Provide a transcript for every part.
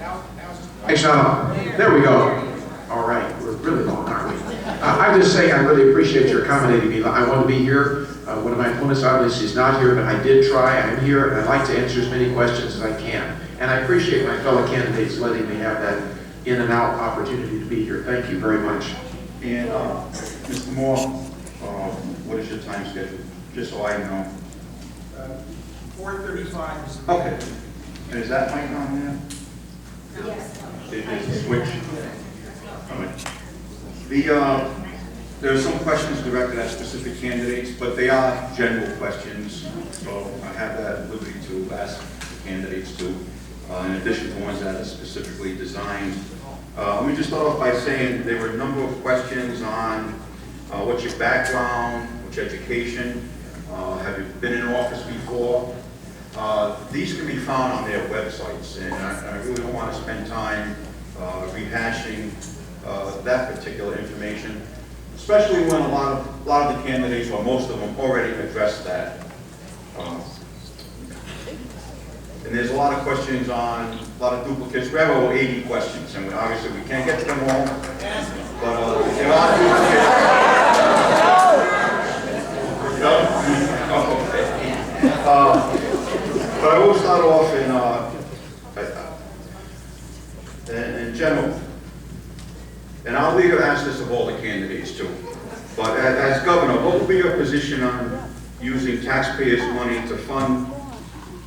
Thanks, there we go. All right, we're really long, aren't we? I just say I really appreciate your accommodating me. I want to be here. One of my opponents obviously is not here, but I did try. I'm here, and I'd like to answer as many questions as I can. And I appreciate my fellow candidates letting me have that in and out opportunity to be here. Thank you very much. And Mr. Moore, what is your time schedule? Just so I know. 4:35. Okay. And is that mic on there? Yes. Is the switch? All right. There are some questions directed at specific candidates, but they are general questions. So I have that liberty to ask the candidates to, in addition to ones that are specifically designed. Let me just start off by saying there were a number of questions on what's your background, what's your education, have you been in office before? These can be found on their websites, and I really don't want to spend time rehashing that particular information, especially when a lot of the candidates, or most of them, already addressed that. And there's a lot of questions on, a lot of duplicates. We have over 80 questions, and obviously we can't get to them all, but there are duplicates. No? Okay. But I will start off in general. And I'll leave ask this of all the candidates too. But as governor, what will be your position on using taxpayers' money to fund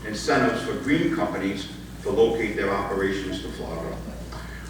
incentives for green companies to locate their operations to Florida?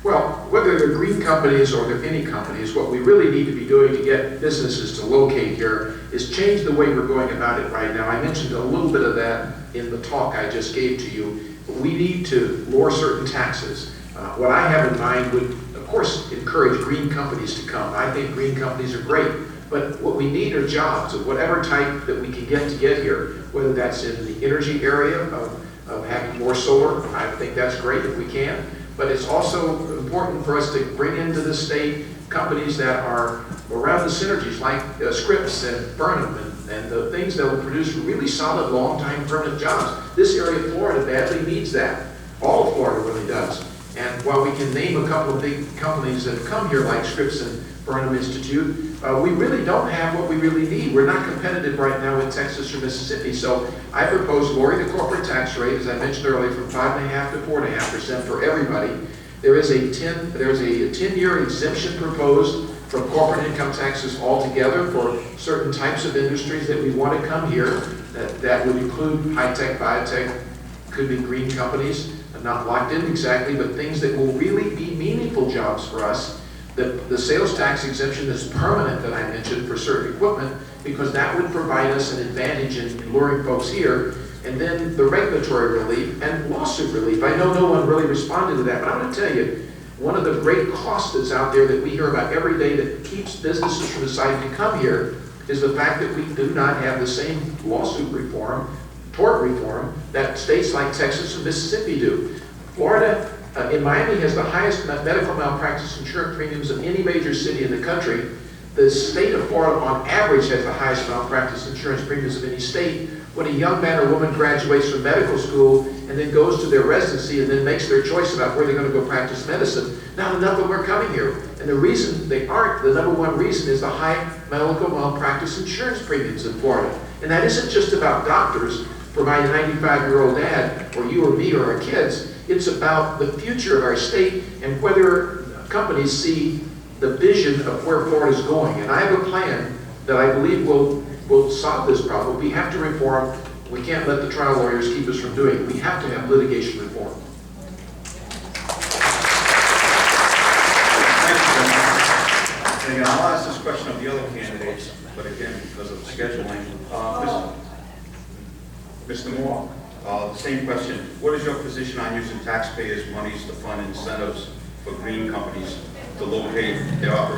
Well, whether they're green companies or they're any companies, what we really need to be doing to get businesses to locate here is change the way we're going about it right now. I mentioned a little bit of that in the talk I just gave to you. We need to lower certain taxes. What I have in mind would, of course, encourage green companies to come. I think green companies are great, but what we need are jobs of whatever type that we can get here, whether that's in the energy area of having more solar. I think that's great if we can. But it's also important for us to bring into the state companies that are around the synergies, like Scripps and Burnham, and the things that will produce really solid, long-time, permanent jobs. This area of Florida badly needs that. All of Florida really does. And while we can name a couple of big companies that have come here, like Scripps and Burnham Institute, we really don't have what we really need. We're not competitive right now in Texas or Mississippi. So I propose lowering the corporate tax rate, as I mentioned earlier, from 5.5% to 4.5% for everybody. There is a 10-year exemption proposed from corporate income taxes altogether for certain types of industries that we want to come here. That would include high-tech, biotech, could be green companies, not locked in exactly, but things that will really be meaningful jobs for us. The sales tax exemption is permanent that I mentioned for certain equipment, because that would provide us an advantage in luring folks here. And then the regulatory relief and lawsuit relief. I know no one really responded to that, but I'm going to tell you, one of the great costs that's out there that we hear about every day that keeps businesses from deciding to come here is the fact that we do not have the same lawsuit reform, tort reform, that states like Texas and Mississippi do. Florida, in Miami, has the highest medical malpractice insurance premiums of any major city in the country. The state of Florida, on average, has the highest malpractice insurance premiums of any state. When a young man or woman graduates from medical school and then goes to their residency and then makes their choice about where they're going to go practice medicine, not enough of them are coming here. And the reason they aren't, the number one reason, is the high medical malpractice insurance premiums in Florida. And that isn't just about doctors for my 95-year-old dad or you or me or our kids. It's about the future of our state and whether companies see the vision of where Florida is going. And I have a plan that I believe will solve this problem. We have to reform. We can't let the trial lawyers keep us from doing it. We have to have litigation reform. And again, I'll ask this question of the other candidates, but again, because of scheduling. Mr. Moore, the same question. What is your position on using taxpayers' monies to fund incentives for green companies to locate their operations